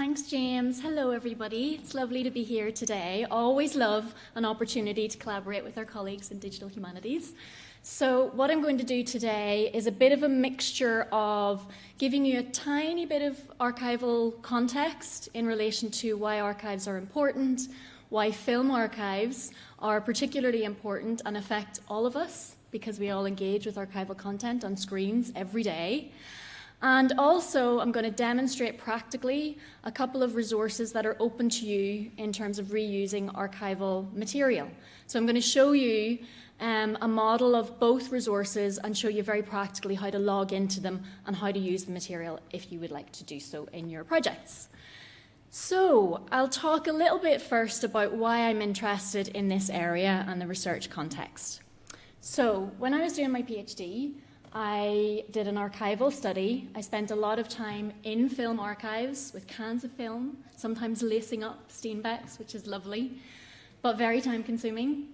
Thanks, James. Hello, everybody. It's lovely to be here today. Always love an opportunity to collaborate with our colleagues in digital humanities. So what I'm going to do today is a bit of a mixture of giving you a tiny bit of archival context in relation to why archives are important, why film archives are particularly important and affect all of us, because we all engage with archival content on screens every day. And also, I'm going to demonstrate practically a couple of resources that are open to you in terms of reusing archival material. So I'm going to show you a model of both resources and show you very practically how to log into them and how to use the material if you would like to do so in your projects. So I'll talk a little bit first about why I'm interested in this area and the research context. So when I was doing my PhD, I did an archival study. I spent a lot of time in film archives with cans of film, sometimes lacing up Steenbecks, which is lovely, but very time-consuming.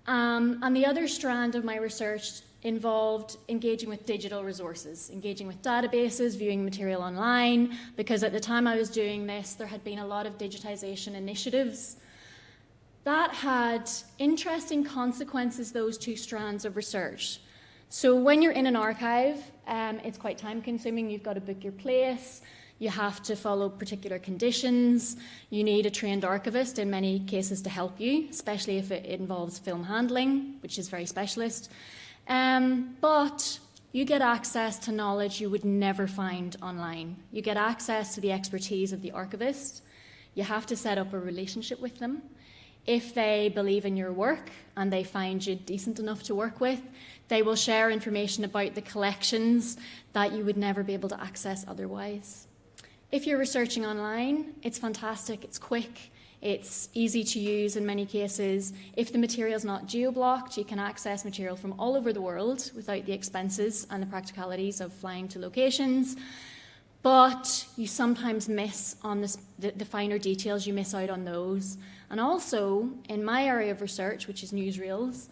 And the other strand of my research involved engaging with digital resources, engaging with databases, viewing material online, because at the time I was doing this, there had been a lot of digitization initiatives. That had interesting consequences, those two strands of research. So when you're in an archive, it's quite time-consuming. You've got to book your place. You have to follow particular conditions. You need a trained archivist in many cases to help you, especially if it involves film handling, which is very specialist. But you get access to knowledge you would never find online. You get access to the expertise of the archivist. You have to set up a relationship with them. If they believe in your work and they find you decent enough to work with, they will share information about the collections that you would never be able to access otherwise. If you're researching online, it's fantastic, it's quick, it's easy to use in many cases. If the material is not geo-blocked, you can access material from all over the world without the expenses and the practicalities of flying to locations. But you sometimes miss on the finer details, you miss out on those. And also, in my area of research, which is newsreels,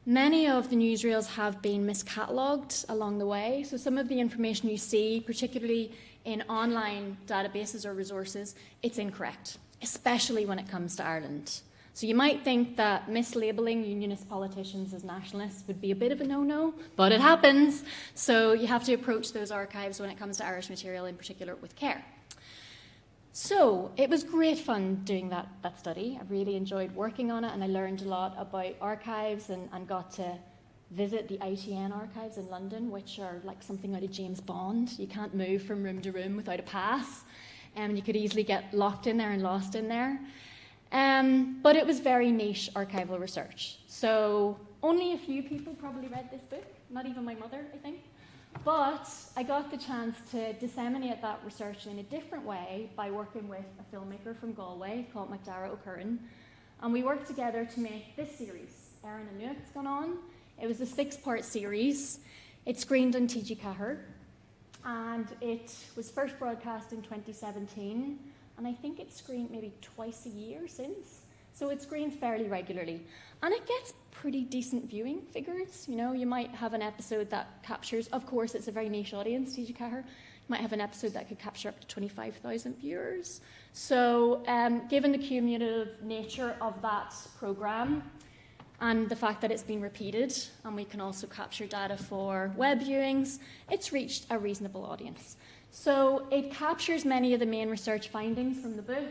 many of the newsreels have been miscatalogued along the way. So some of the information you see, particularly in online databases or resources, it's incorrect, especially when it comes to Ireland. So you might think that mislabeling unionist politicians as nationalists would be a bit of a no-no, but it happens. So you have to approach those archives when it comes to Irish material in particular with care. So it was great fun doing that study. I really enjoyed working on it, and I learned a lot about archives and got to visit the ITN archives in London, which are like something out of James Bond. You can't move from room to room without a pass, and you could easily get locked in there and lost in there. But it was very niche archival research. So only a few people probably read this book, not even my mother, I think. But I got the chance to disseminate that research in a different way by working with a filmmaker from Galway called Ciara Chambers. And we worked together to make this series, Éire and Nuachtscannán. It was a 6-part series. It screened on TG4, and it was first broadcast in 2017. And I think it's screened maybe twice a year since. So it screens fairly regularly. And it gets pretty decent viewing figures. You know, you might have an episode that captures, of course, it's a very niche audience, TG4. You might have an episode that could capture up to 25,000 viewers. So given the cumulative nature of that programme and the fact that it's been repeated, and we can also capture data for web viewings, it's reached a reasonable audience. So it captures many of the main research findings from the book,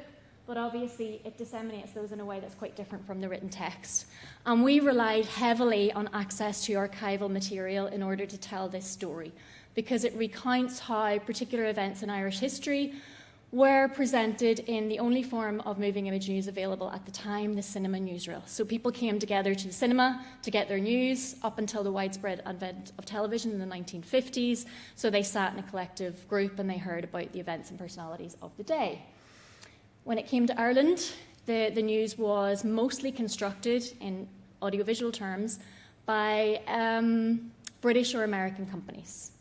but obviously it disseminates those in a way that's quite different from the written text. And we relied heavily on access to archival material in order to tell this story, because it recounts how particular events in Irish history were presented in the only form of moving image news available at the time, the cinema newsreel. So people came together to the cinema to get their news up until the widespread advent of television in the 1950s. So they sat in a collective group and they heard about the events and personalities of the day. When it came to Ireland, the news was mostly constructed in audiovisual terms by British or American companies.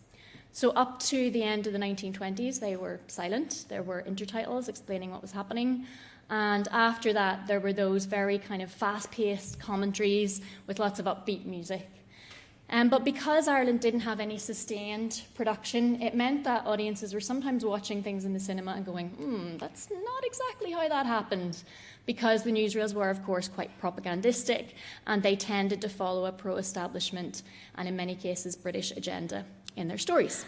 So up to the end of the 1920s, they were silent. There were intertitles explaining what was happening. And after that, there were those very kind of fast-paced commentaries with lots of upbeat music. But because Ireland didn't have any sustained production, it meant that audiences were sometimes watching things in the cinema and going, that's not exactly how that happened, because the newsreels were, of course, quite propagandistic, and they tended to follow a pro-establishment and, in many cases, British agenda in their stories.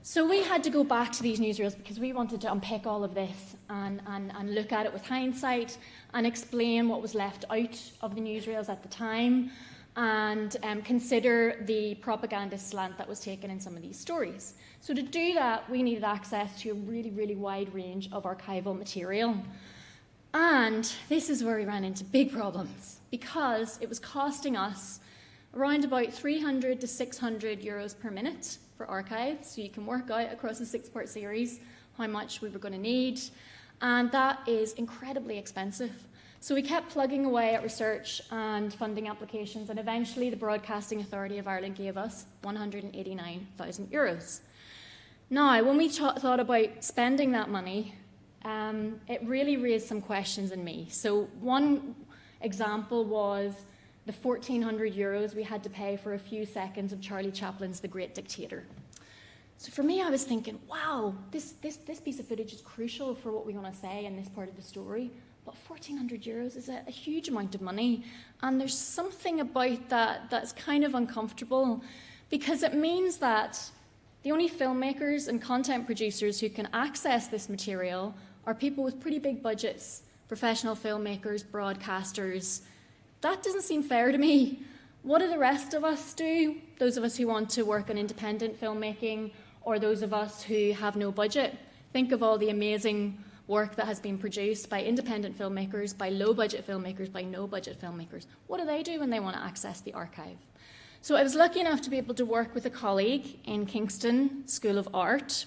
So we had to go back to these newsreels because we wanted to unpick all of this and look at it with hindsight and explain what was left out of the newsreels at the time, and consider the propagandist slant that was taken in some of these stories. So to do that, we needed access to a really, really wide range of archival material. And this is where we ran into big problems, because it was costing us around about 300 to 600 euros per minute for archives. So you can work out across a 6-part series how much we were going to need. And that is incredibly expensive. So we kept plugging away at research and funding applications, and eventually the Broadcasting Authority of Ireland gave us 189,000 euros. Now, when we thought about spending that money, it really raised some questions in me. So one example was the 1,400 euros we had to pay for a few seconds of Charlie Chaplin's The Great Dictator. So for me, I was thinking, wow, this piece of footage is crucial for what we want to say in this part of the story. But 1,400 euros is a huge amount of money. And there's something about that that's kind of uncomfortable, because it means that the only filmmakers and content producers who can access this material are people with pretty big budgets, professional filmmakers, broadcasters. That doesn't seem fair to me. What do the rest of us do? Those of us who want to work on independent filmmaking, or those of us who have no budget. Think of all the amazing work that has been produced by independent filmmakers, by low-budget filmmakers, by no-budget filmmakers. What do they do when they want to access the archive? So I was lucky enough to be able to work with a colleague in Kingston School of Art.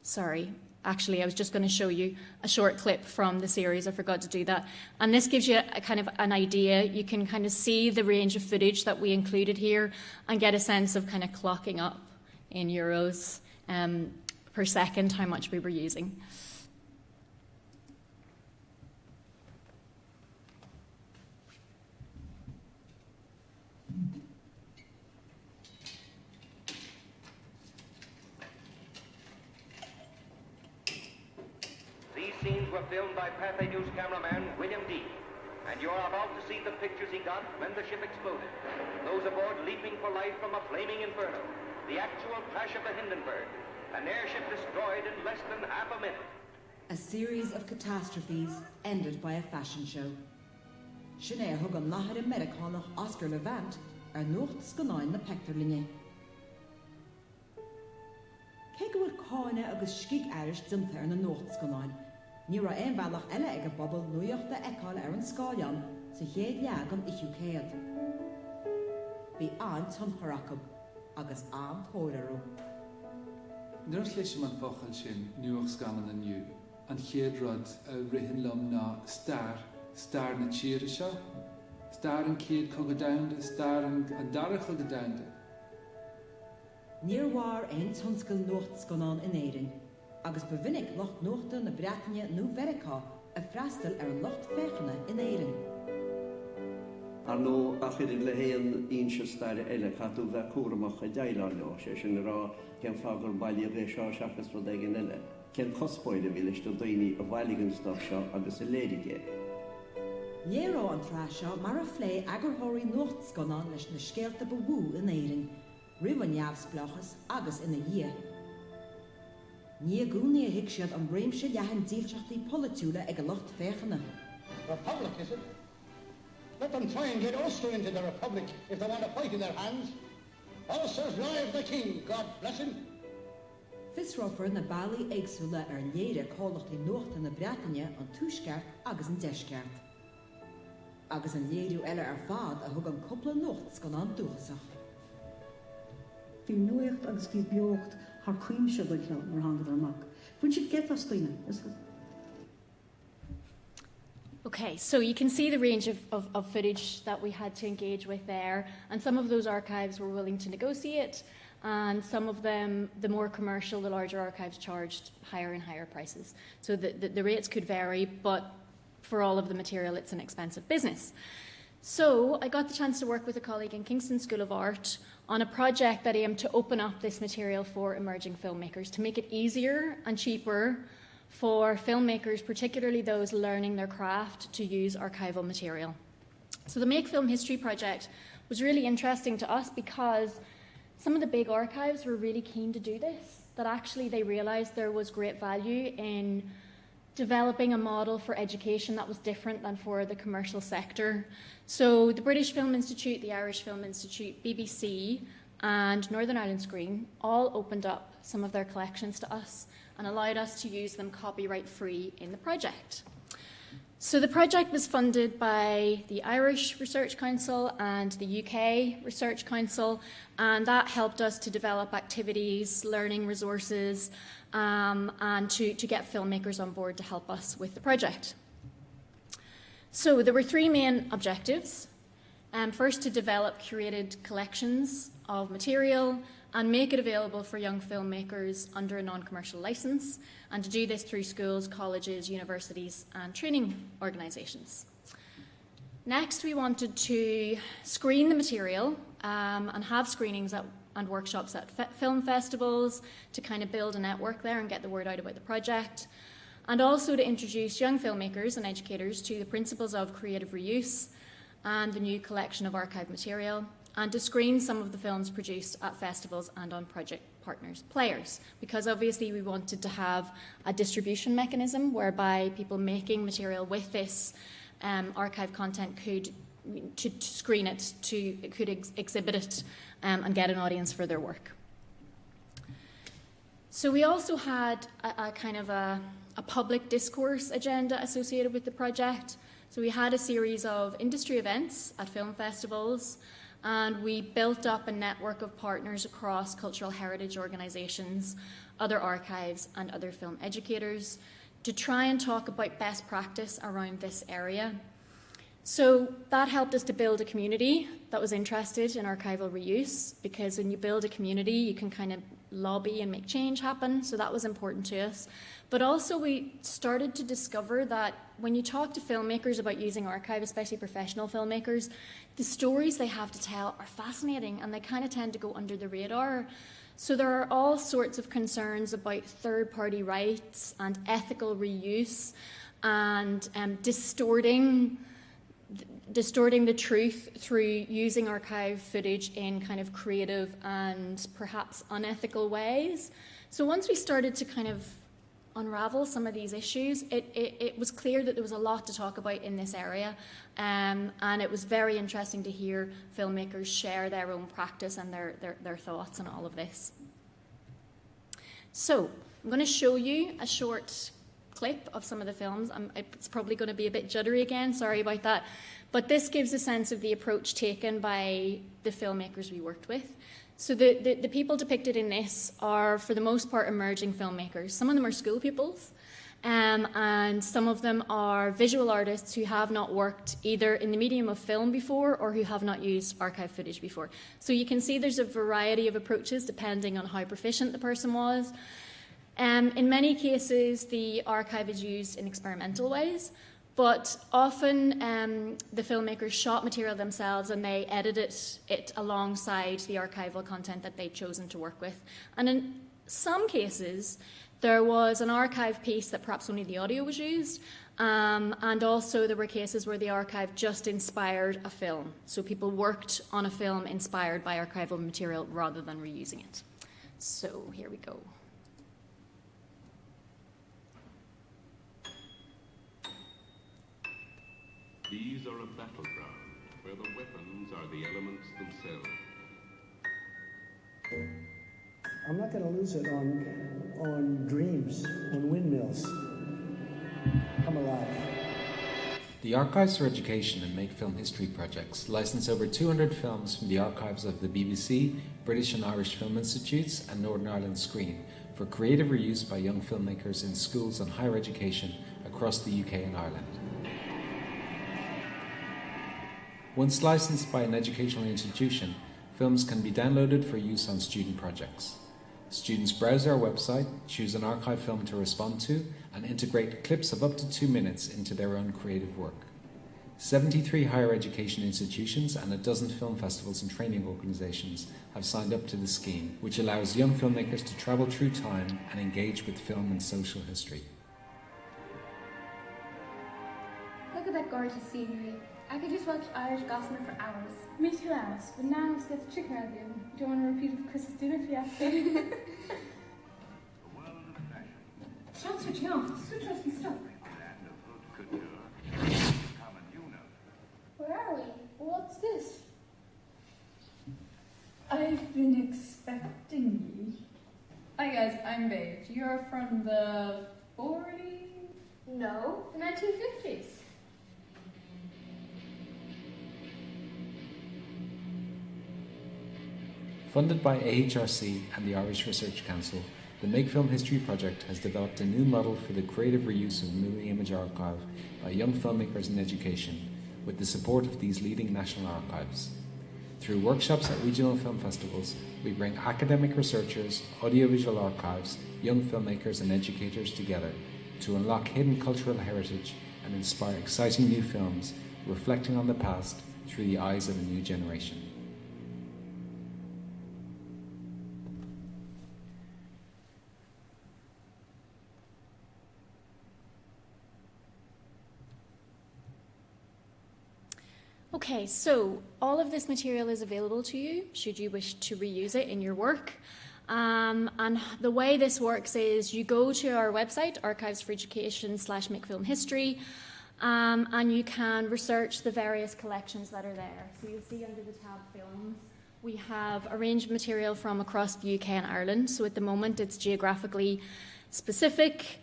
Sorry, actually, I was just going to show you a short clip from the series. I forgot to do that. And this gives you a kind of an idea. You can kind of see the range of footage that we included here and get a sense of kind of clocking up in euros per second how much we were using. Scenes were filmed by Pathé News cameraman William D. And you're about to see the pictures he got when the ship exploded. Those aboard leaping for life from a flaming inferno. The actual crash of the Hindenburg. An airship destroyed in less than half a minute. A series of catastrophes ended by a fashion show. Sinead hug an láthar Americánach Oscar Levant Nuachtscannán na Pectorlinne. Cé go bhfuil cáine agus scic airis dimta na Nuachtscannán. Ní ra ein bhealach eile ag a bobbal nuaachta eáil an scáileán sa chéad leagan ichiú céad. Bhí an tionchorachab agus an tóirarú. Nuair leis man fochail sin Nuachtscannán aniu, an chéad rud a rihin lom ná star na tíre seo, star an céad cogadanda, star an dara cogadanda. Níor war ein tionscail Nuachtscannán in Éire, agus bevinnig locht Nuachta na Breataine nó Verica a freastal an locht fechna in Éire. Ar nó achidir le héan íonse staire eile catú bheith cuaramach a deileáileo sé sin rá cean fágur bailí bheith seo seachas rud éigean eile. Cean cospóide bhí leis do daoine a bhailigán stop seo agus a léirigé. Dhérá an trá seo mar a phlé agurthirí Nuachtscannán leis na scéalta bhú in Éire, riomhan neamhsplachas agus ina dhé. Ní gúnaí a hiic siad an bréimse leathan díalteachtaí politiúla ag a locht féchana. Republic, is it? Let them try and get Ulster into the Republic if they want to fight in their hands. Ulster's live the King, God bless him. Fisrófar na bailí éagsúla ar léire cólachtaí Nuachta na Breataine an túisceart agus an deisceart. Agus an léirú eile ar fad a thug an coppla Nuachtscannán dúchasach. Bhí nuacht agus bhí beocht haar cuimse go lean mar hangad amach. Bhain siad get as daoine, is it? Okay, so you can see the range of footage that we had to engage with there, and some of those archives were willing to negotiate, and some of them, the more commercial, the larger archives, charged higher and higher prices. So the rates could vary, but for all of the material, it's an expensive business. So I got the chance to work with a colleague in Kingston School of Art on a project that aimed to open up this material for emerging filmmakers, to make it easier and cheaper for filmmakers, particularly those learning their craft, to use archival material. So the Make Film History project was really interesting to us because some of the big archives were really keen to do this, that actually they realised there was great value in developing a model for education that was different than for the commercial sector. So the British Film Institute, the Irish Film Institute, BBC and Northern Ireland Screen all opened up some of their collections to us and allowed us to use them copyright free in the project. So the project was funded by the Irish Research Council and the UK Research Council, and that helped us to develop activities, learning resources, and to get filmmakers on board to help us with the project. So there were three main objectives. First, to develop curated collections of material and make it available for young filmmakers under a non-commercial licence, and to do this through schools, colleges, universities and training organisations. Next, we wanted to screen the material and have screenings and workshops at film festivals to kind of build a network there and get the word out about the project, and also to introduce young filmmakers and educators to the principles of creative reuse and the new collection of archive material, and to screen some of the films produced at festivals and on project partners' players, because obviously we wanted to have a distribution mechanism whereby people making material with this archive content could to screen it, could exhibit it and get an audience for their work. So we also had a kind of a public discourse agenda associated with the project. So we had a series of industry events at film festivals, and we built up a network of partners across cultural heritage organisations, other archives and other film educators to try and talk about best practice around this area. So that helped us to build a community that was interested in archival reuse, because when you build a community you can kind of lobby and make change happen, so that was important to us. But also we started to discover that when you talk to filmmakers about using archive, especially professional filmmakers, the stories they have to tell are fascinating and they kind of tend to go under the radar. So there are all sorts of concerns about third-party rights and ethical reuse and distorting the truth through using archive footage in kind of creative and perhaps unethical ways. So once we started to kind of unravel some of these issues, it was clear that there was a lot to talk about in this area, and it was very interesting to hear filmmakers share their own practice and their thoughts on all of this. So I'm going to show you a short clip of some of the films. It's probably going to be a bit juddery again, sorry about that. But this gives a sense of the approach taken by the filmmakers we worked with. So the people depicted in this are, for the most part, emerging filmmakers. Some of them are school pupils, and some of them are visual artists who have not worked either in the medium of film before or who have not used archive footage before. So you can see there's a variety of approaches depending on how proficient the person was. In many cases, the archive is used in experimental ways, but often the filmmakers shot material themselves and they edited it alongside the archival content that they'd chosen to work with. And in some cases, there was an archive piece that perhaps only the audio was used, and also there were cases where the archive just inspired a film. So people worked on a film inspired by archival material rather than reusing it. So here we go. These are a battleground where the weapons are the elements themselves. I'm not going to lose it on dreams, on windmills. Come alive. The Archives for Education and Make Film History projects license over 200 films from the archives of the BBC, British and Irish Film Institutes and Northern Ireland Screen for creative reuse by young filmmakers in schools and higher education across the UK and Ireland. Once licensed by an educational institution, films can be downloaded for use on student projects. Students browse our website, choose an archive film to respond to, and integrate clips of up to 2 minutes into their own creative work. 73 higher education institutions and a dozen film festivals and training organisations have signed up to the scheme, which allows young filmmakers to travel through time and engage with film and social history. Look at that gorgeous scenery. I could just watch Irish gossamer for hours. Me too, Alice, but now let's get the chicken out again. Don't want to repeat with Chris's dinner fiasco. It's not switching off. Switch off and stop. Where are we? What's this? I've been expecting you. Hi guys, I'm Paige. You're from the 40s? No, the 1950s. Funded by AHRC and the Irish Research Council, the Make Film History project has developed a new model for the creative reuse of movie image archive by young filmmakers in education, with the support of these leading national archives. Through workshops at regional film festivals, we bring academic researchers, audiovisual archives, young filmmakers and educators together to unlock hidden cultural heritage and inspire exciting new films reflecting on the past through the eyes of a new generation. Okay, so all of this material is available to you should you wish to reuse it in your work. And the way this works is you go to our website, Archives for Education /Make Film History, and you can research the various collections that are there. So you'll see under the tab Films, we have a range of material from across the UK and Ireland. So at the moment it's geographically specific.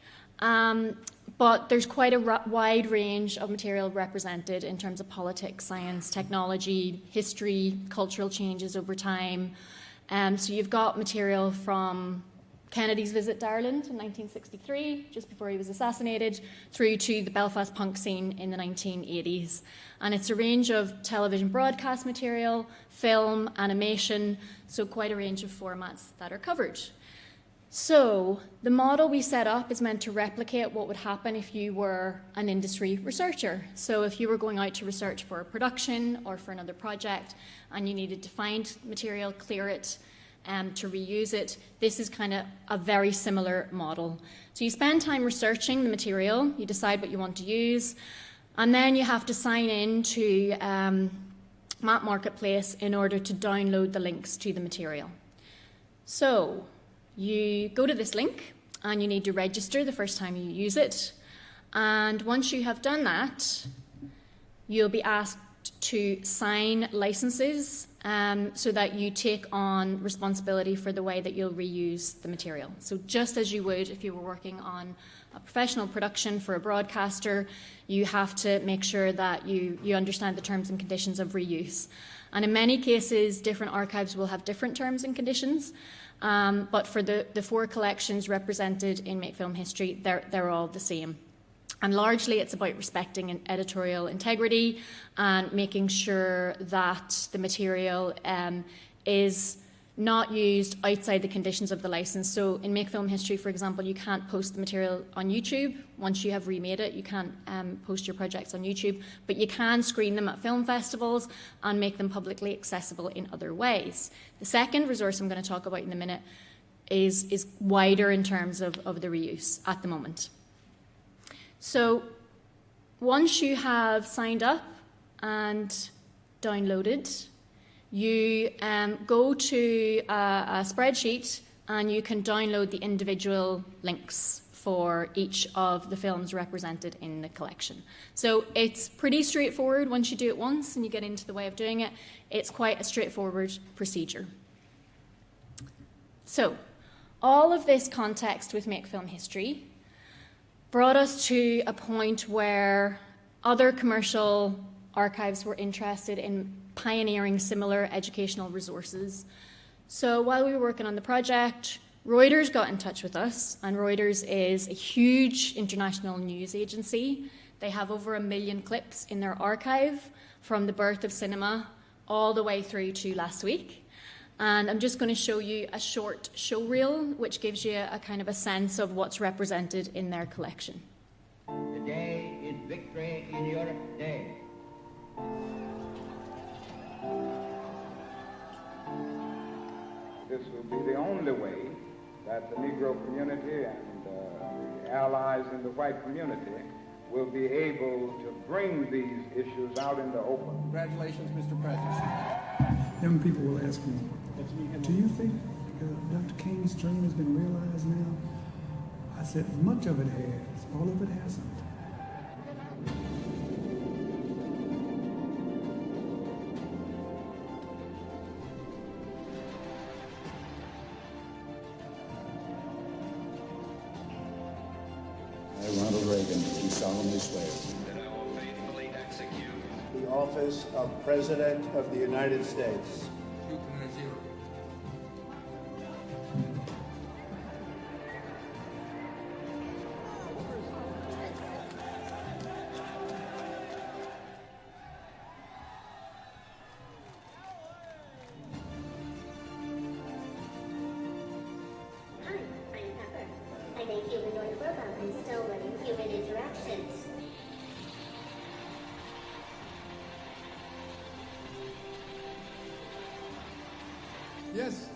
But there's quite a wide range of material represented in terms of politics, science, technology, history, cultural changes over time. So you've got material from Kennedy's visit to Ireland in 1963, just before he was assassinated, through to the Belfast punk scene in the 1980s. And it's a range of television broadcast material, film, animation, so quite a range of formats that are covered. So the model we set up is meant to replicate what would happen if you were an industry researcher. So if you were going out to research for a production or for another project and you needed to find material, clear it, to reuse it, this is kind of a very similar model. So you spend time researching the material, you decide what you want to use, and then you have to sign in to Map Marketplace in order to download the links to the material. So you go to this link and you need to register the first time you use it. And once you have done that, you'll be asked to sign licenses so that you take on responsibility for the way that you'll reuse the material. So just as you would if you were working on a professional production for a broadcaster, you have to make sure that you understand the terms and conditions of reuse. And in many cases, different archives will have different terms and conditions. But for the four collections represented in Make Film History, they're all the same. And largely it's about respecting an editorial integrity and making sure that the material is not used outside the conditions of the license. So in Make Film History, for example, you can't post the material on YouTube. Once you have remade it, you can't post your projects on YouTube, but you can screen them at film festivals and make them publicly accessible in other ways. The second resource I'm going to talk about in a minute is wider in terms of the reuse at the moment. So once you have signed up and downloaded, you go to a spreadsheet and you can download the individual links for each of the films represented in the collection. So it's pretty straightforward once you do it once and you get into the way of doing it. It's quite a straightforward procedure. So all of this context with Make Film History brought us to a point where other commercial archives were interested in pioneering similar educational resources. So while we were working on the project, Reuters got in touch with us, and Reuters is a huge international news agency. They have over 1 million clips in their archive from the birth of cinema all the way through to last week. And I'm just going to show you a short show reel, which gives you a kind of a sense of what's represented in their collection. Today is Victory in Europe Day. This will be the only way that the Negro community and the allies in the white community will be able to bring these issues out in the open. Congratulations, Mr. President. Young people will ask me, do you think Dr. King's dream has been realized now? I said, much of it has, all of it hasn't. I, Ronald Reagan, do solemnly swear that I will faithfully execute The office of President of the United States.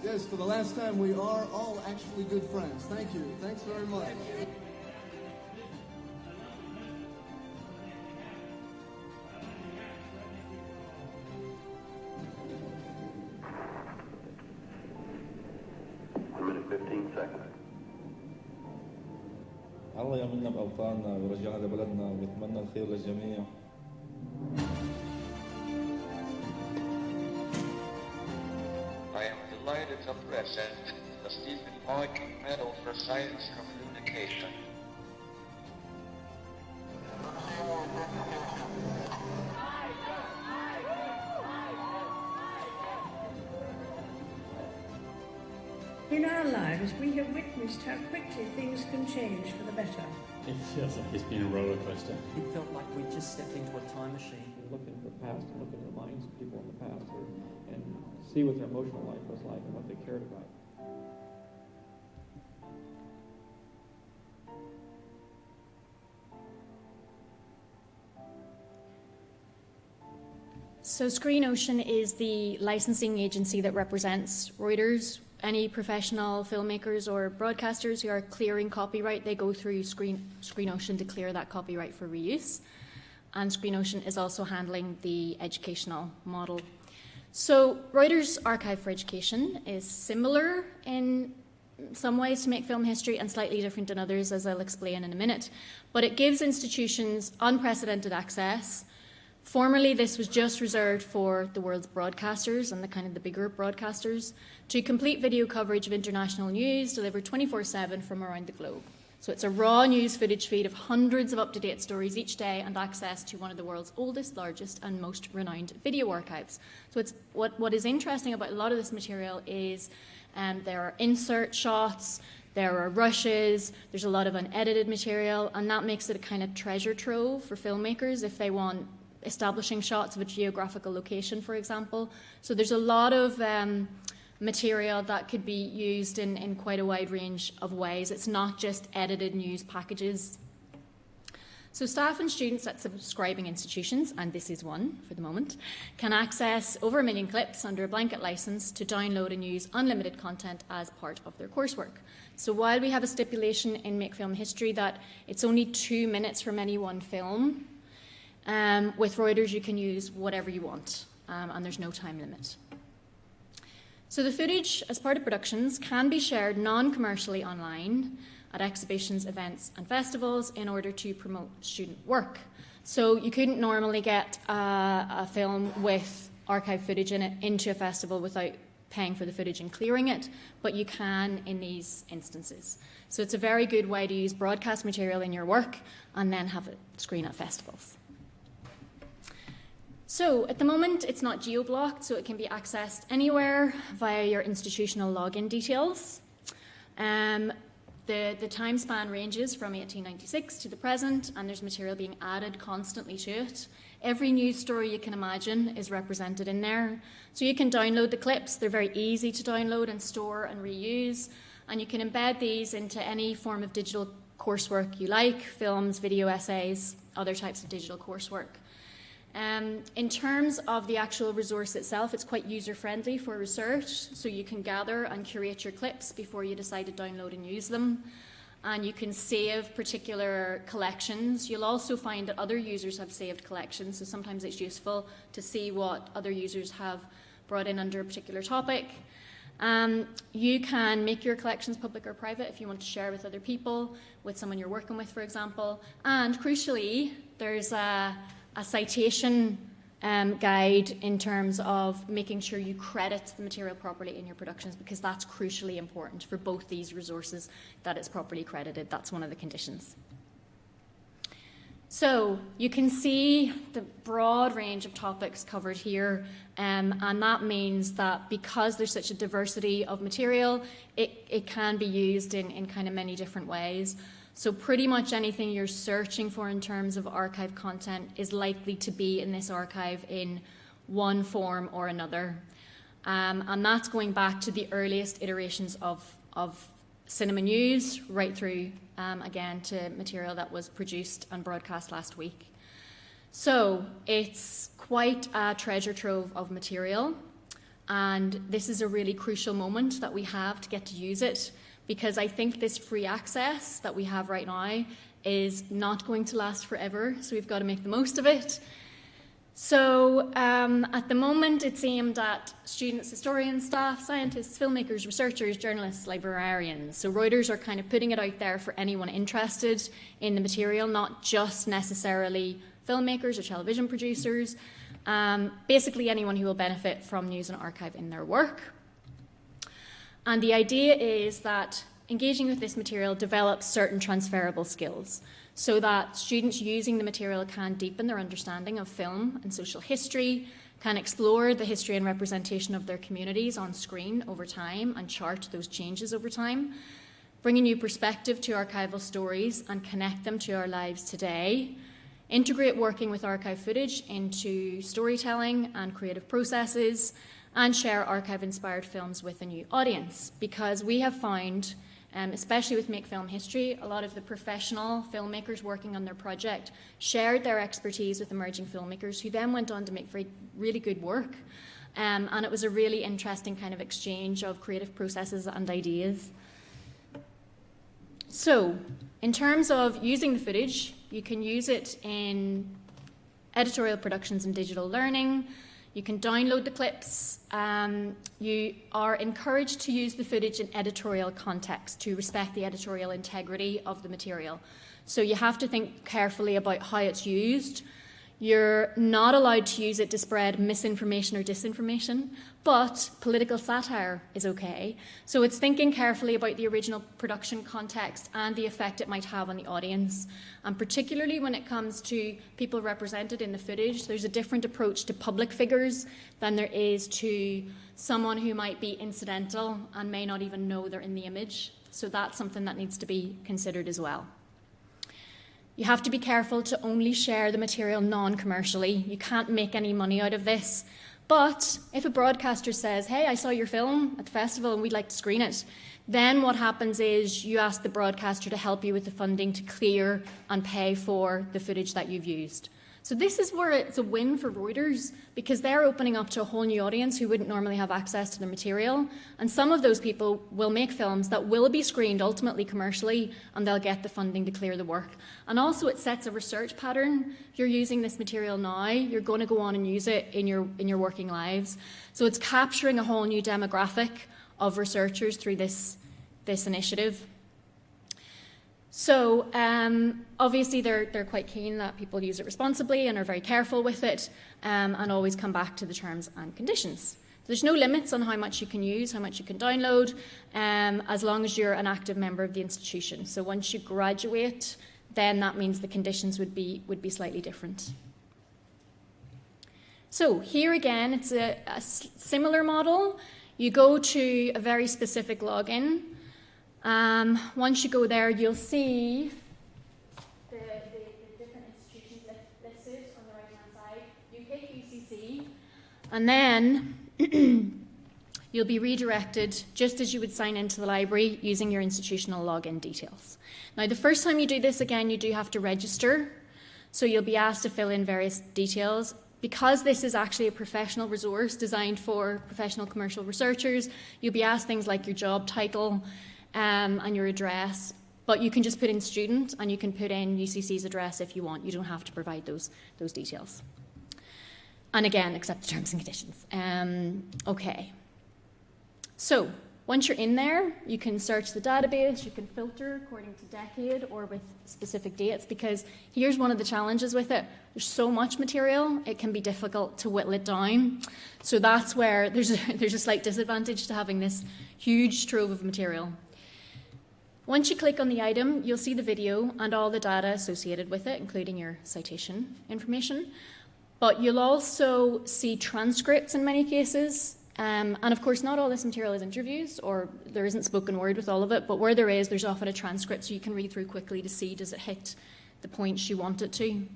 Yes, for the last time, we are all actually good friends. Thank you. Thanks very much. A minute, 15 seconds. الله يمنا بأوطاننا ويرجعنا لبلدنا ونتمنى الخير للجميع. I am delighted to present the Stephen Hawking Medal for Science Communication. In our lives, we have witnessed how quickly things can change for the better. It feels like it's been a roller coaster. It felt like we just stepped into a time machine. Look into the past and look into the minds of people in the past and see what their emotional life was like and what they cared about. So Screenocean is the licensing agency that represents Reuters. Any professional filmmakers or broadcasters who are clearing copyright, they go through Screenocean to clear that copyright for reuse. And Screenocean is also handling the educational model. So Reuters Archive for Education is similar in some ways to Make Film History and slightly different in others, as I'll explain in a minute. But it gives institutions unprecedented access. Formerly, this was just reserved for the world's broadcasters and the bigger broadcasters to complete video coverage of international news delivered 24/7 from around the globe. So it's a raw news footage feed of hundreds of up-to-date stories each day and access to one of the world's oldest, largest and most renowned video archives. So it's what is interesting about a lot of this material is there are insert shots, there are rushes, there's a lot of unedited material, and that makes it a kind of treasure trove for filmmakers if they want establishing shots of a geographical location, for example. So there's a lot of material that could be used in quite a wide range of ways. It's not just edited news packages. So staff and students at subscribing institutions, and this is one for the moment, can access over 1 million clips under a blanket license to download and use unlimited content as part of their coursework. So while we have a stipulation in Make Film History that it's only 2 minutes from any one film, with Reuters you can use whatever you want, and there's no time limit. So the footage as part of productions can be shared non-commercially online at exhibitions, events and festivals in order to promote student work. So you couldn't normally get a film with archive footage in it into a festival without paying for the footage and clearing it, but you can in these instances. So it's a very good way to use broadcast material in your work and then have it screen at festivals. So at the moment, it's not geo-blocked, so it can be accessed anywhere via your institutional login details. The time span ranges from 1896 to the present, and there's material being added constantly to it. Every news story you can imagine is represented in there. So you can download the clips. They're very easy to download and store and reuse, and you can embed these into any form of digital coursework you like, films, video essays, other types of digital coursework. In terms of the actual resource itself, it's quite user-friendly for research, so you can gather and curate your clips before you decide to download and use them. And you can save particular collections. You'll also find that other users have saved collections, so sometimes it's useful to see what other users have brought in under a particular topic. You can make your collections public or private if you want to share with other people, with someone you're working with, for example. And crucially, there's a citation guide in terms of making sure you credit the material properly in your productions, because that's crucially important for both these resources, that it's properly credited. That's one of the conditions. So you can see the broad range of topics covered here, and that means that because there's such a diversity of material, it can be used in kind of many different ways. So pretty much anything you're searching for in terms of archive content is likely to be in this archive in one form or another. And that's going back to the earliest iterations of cinema news, right through, again, to material that was produced and broadcast last week. So it's quite a treasure trove of material, and this is a really crucial moment that we have to get to use it, because I think this free access that we have right now is not going to last forever, so we've got to make the most of it. So at the moment, it's aimed at students, historians, staff, scientists, filmmakers, researchers, journalists, librarians. So Reuters are kind of putting it out there for anyone interested in the material, not just necessarily filmmakers or television producers, basically anyone who will benefit from news and archive in their work. And the idea is that engaging with this material develops certain transferable skills, so that students using the material can deepen their understanding of film and social history, can explore the history and representation of their communities on screen over time and chart those changes over time, bring a new perspective to archival stories and connect them to our lives today, integrate working with archive footage into storytelling and creative processes, and share archive-inspired films with a new audience. Because we have found, especially with Make Film History, a lot of the professional filmmakers working on their project shared their expertise with emerging filmmakers who then went on to make really good work. And it was a really interesting kind of exchange of creative processes and ideas. So, in terms of using the footage, you can use it in editorial productions and digital learning. You can download the clips. You are encouraged to use the footage in editorial context to respect the editorial integrity of the material. So you have to think carefully about how it's used. You're not allowed to use it to spread misinformation or disinformation, but political satire is okay. So it's thinking carefully about the original production context and the effect it might have on the audience. And particularly when it comes to people represented in the footage, there's a different approach to public figures than there is to someone who might be incidental and may not even know they're in the image. So that's something that needs to be considered as well. You have to be careful to only share the material non-commercially. You can't make any money out of this. But if a broadcaster says, hey, I saw your film at the festival and we'd like to screen it, then what happens is you ask the broadcaster to help you with the funding to clear and pay for the footage that you've used. So this is where it's a win for Reuters, because they're opening up to a whole new audience who wouldn't normally have access to the material. And some of those people will make films that will be screened ultimately commercially, and they'll get the funding to clear the work. And also it sets a research pattern. If you're using this material now, you're going to go on and use it in your working lives. So it's capturing a whole new demographic of researchers through this initiative. So obviously they're quite keen that people use it responsibly and are very careful with it, and always come back to the terms and conditions. There's no limits on how much you can use, how much you can download, as long as you're an active member of the institution. So once you graduate, then that means the conditions would be slightly different. So here again, it's a similar model. You go to a very specific login. Once you go there, you'll see the different institutions listed on the right-hand side. You hit UCC, and then you'll be redirected just as you would sign into the library using your institutional login details. Now, the first time you do this, again, you do have to register. So you'll be asked to fill in various details. Because this is actually a professional resource designed for professional commercial researchers, you'll be asked things like your job title and your address, but you can just put in student and you can put in UCC's address if you want. You don't have to provide those details. And again, accept the terms and conditions. Okay. So once you're in there, you can search the database, you can filter according to decade or with specific dates, because here's one of the challenges with it. There's so much material, it can be difficult to whittle it down. So that's where there's a slight disadvantage to having this huge trove of material. Once you click on the item, you'll see the video and all the data associated with it, including your citation information. But you'll also see transcripts in many cases. And of course, not all this material is interviews, or there isn't spoken word with all of it, but where there is, there's often a transcript so you can read through quickly to see, does it hit the points you want it to.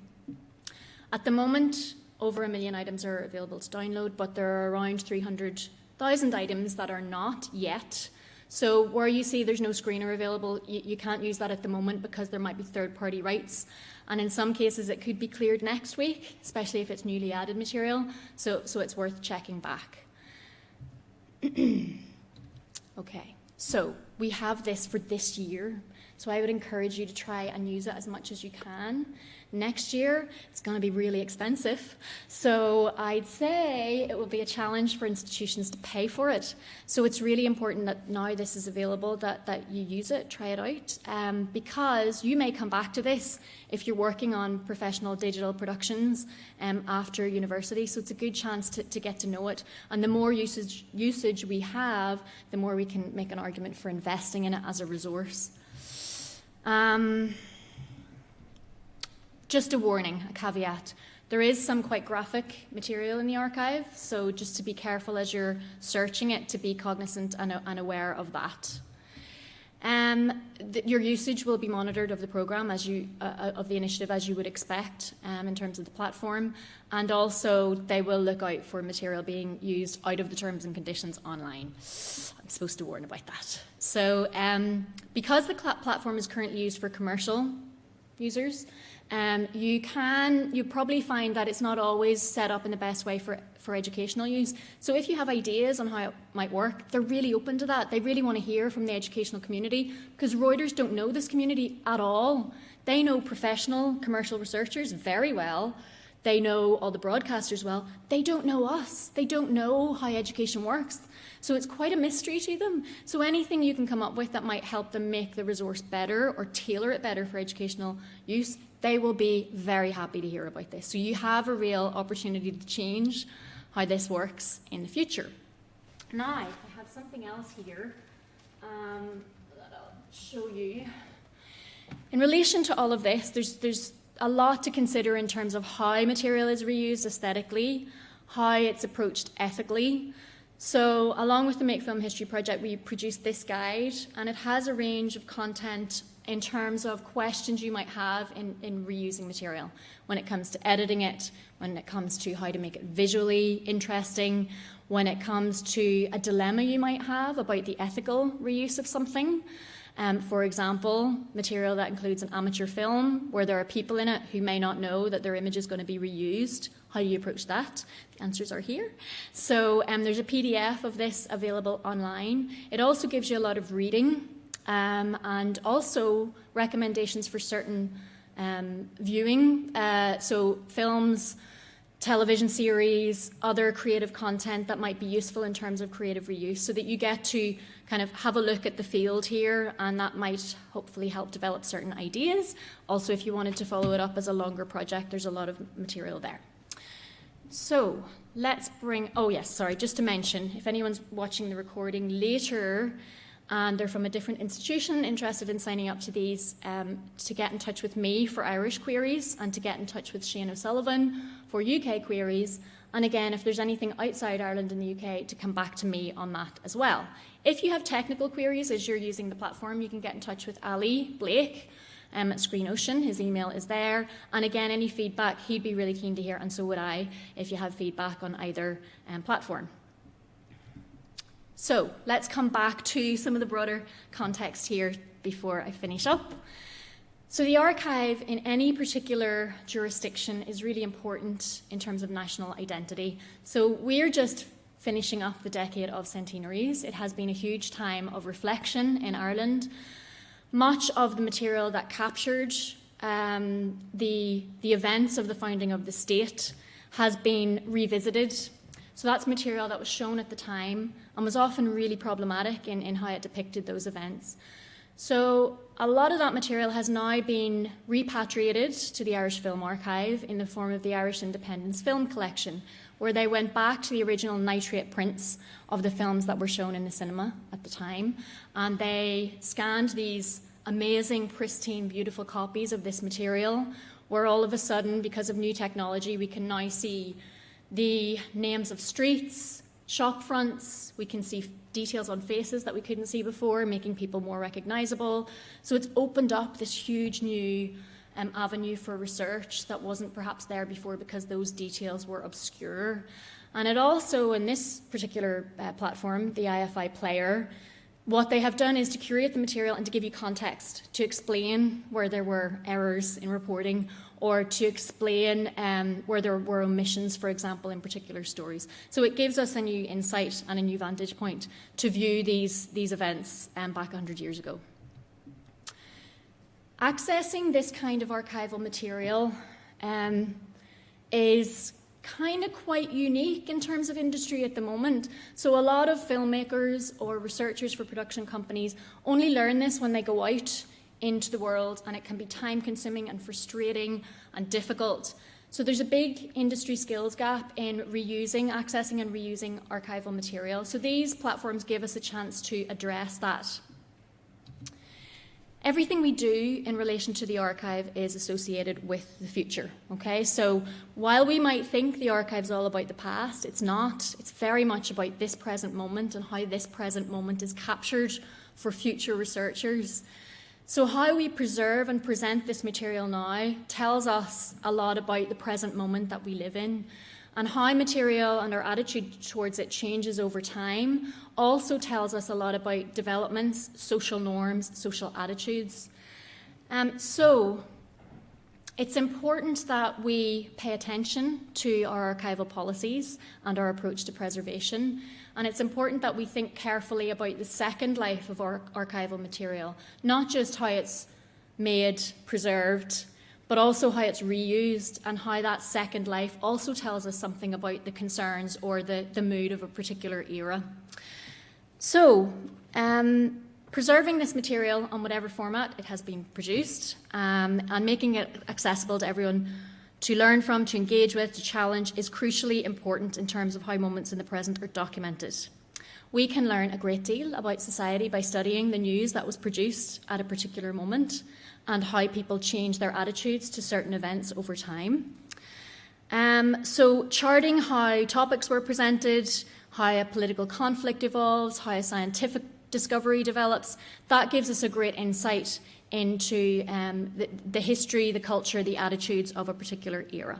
At the moment, over 1 million items are available to download, but there are around 300,000 items that are not yet. So where you see there's no screener available, you can't use that at the moment because there might be third-party rights. And in some cases, it could be cleared next week, especially if it's newly added material. So it's worth checking back. Okay, so we have this for this year. So I would encourage you to try and use it as much as you can. Next year, it's going to be really expensive. So I'd say it will be a challenge for institutions to pay for it. So it's really important that now this is available, that you use it, try it out, because you may come back to this if you're working on professional digital productions after university. So it's a good chance to get to know it. And the more usage we have, the more we can make an argument for investing in it as a resource. Just a warning, a caveat. There is some quite graphic material in the archive, so just to be careful as you're searching it, to be cognizant and aware of that. Your usage will be monitored of the programme of the initiative as you would expect in terms of the platform, and also they will look out for material being used out of the terms and conditions online. I'm supposed to warn about that. So because the platform is currently used for commercial users, you probably find that it's not always set up in the best way for educational use. So if you have ideas on how it might work, they're really open to that. They really want to hear from the educational community, because Reuters don't know this community at all. They know professional commercial researchers very well. They know all the broadcasters well. They don't know us. They don't know how education works. So it's quite a mystery to them. So anything you can come up with that might help them make the resource better or tailor it better for educational use, they will be very happy to hear about this. So you have a real opportunity to change how this works in the future. Now, I have something else here that I'll show you. In relation to all of this, there's a lot to consider in terms of how material is reused aesthetically, how it's approached ethically. So along with the Make Film History project, we produced this guide, and it has a range of content in terms of questions you might have in reusing material when it comes to editing it, when it comes to how to make it visually interesting, when it comes to a dilemma you might have about the ethical reuse of something. For example, material that includes an amateur film where there are people in it who may not know that their image is going to be reused. How do you approach that? The answers are here. So there's a PDF of this available online. It also gives you a lot of reading and also recommendations for certain viewing. So films, television series, other creative content that might be useful in terms of creative reuse, so that you get to kind of have a look at the field here, and that might hopefully help develop certain ideas. Also, if you wanted to follow it up as a longer project, there's a lot of material there. So let's just to mention, if anyone's watching the recording later and they're from a different institution interested in signing up to these, to get in touch with me for Irish queries, and to get in touch with Shane O'Sullivan for UK queries. And again, if there's anything outside Ireland and the UK, to come back to me on that as well. If you have technical queries as you're using the platform, you can get in touch with Ali Blake at Screenocean. His email is there. And again, any feedback, he'd be really keen to hear, and so would I, if you have feedback on either platform. So let's come back to some of the broader context here before I finish up. So the archive in any particular jurisdiction is really important in terms of national identity. So we're just finishing up the decade of centenaries. It has been a huge time of reflection in Ireland. Much of the material that captured the events of the founding of the state has been revisited. So that's material that was shown at the time and was often really problematic in how it depicted those events. So a lot of that material has now been repatriated to the Irish Film Archive in the form of the Irish Independence Film Collection, where they went back to the original nitrate prints of the films that were shown in the cinema at the time, and they scanned these amazing, pristine, beautiful copies of this material, where all of a sudden, because of new technology, we can now see the names of streets, shop fronts, we can see details on faces that we couldn't see before, making people more recognisable. So it's opened up this huge new avenue for research that wasn't perhaps there before because those details were obscure. And it also, in this particular platform, the IFI Player, what they have done is to curate the material and to give you context, to explain where there were errors in reporting or to explain where there were omissions, for example, in particular stories. So it gives us a new insight and a new vantage point to view these events back 100 years ago. Accessing this kind of archival material is kind of quite unique in terms of industry at the moment. So a lot of filmmakers or researchers for production companies only learn this when they go out into the world, and it can be time consuming and frustrating and difficult. So there's a big industry skills gap in accessing and reusing archival material. So these platforms give us a chance to address that. Everything we do in relation to the archive is associated with the future, okay? So while we might think the archive's all about the past, it's not. It's very much about this present moment and how this present moment is captured for future researchers. So how we preserve and present this material now tells us a lot about the present moment that we live in, and how material and our attitude towards it changes over time also tells us a lot about developments, social norms, social attitudes. So it's important that we pay attention to our archival policies and our approach to preservation. And it's important that we think carefully about the second life of our archival material, not just how it's made, preserved, but also how it's reused, and how that second life also tells us something about the concerns or the mood of a particular era. So, preserving this material on whatever format it has been produced and making it accessible to everyone to learn from, to engage with, to challenge is crucially important in terms of how moments in the present are documented. We can learn a great deal about society by studying the news that was produced at a particular moment and how people change their attitudes to certain events over time. So charting how topics were presented, how a political conflict evolves, how a scientific discovery develops, that gives us a great insight into the history, the culture, the attitudes of a particular era.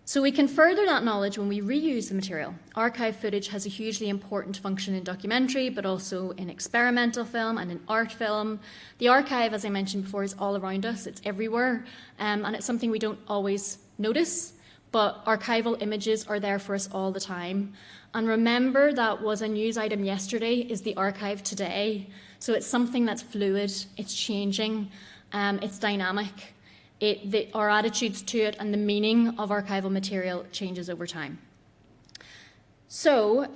So we can further that knowledge when we reuse the material. Archive footage has a hugely important function in documentary, but also in experimental film and in art film. The archive, as I mentioned before, is all around us. It's everywhere, and it's something we don't always notice, but archival images are there for us all the time. And remember that was a news item yesterday is the archive today. So it's something that's fluid, it's changing, it's dynamic. Our attitudes to it and the meaning of archival material changes over time. So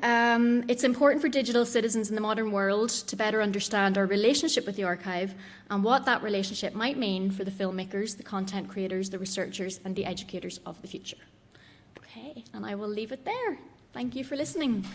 it's important for digital citizens in the modern world to better understand our relationship with the archive and what that relationship might mean for the filmmakers, the content creators, the researchers, and the educators of the future. Okay, and I will leave it there. Thank you for listening.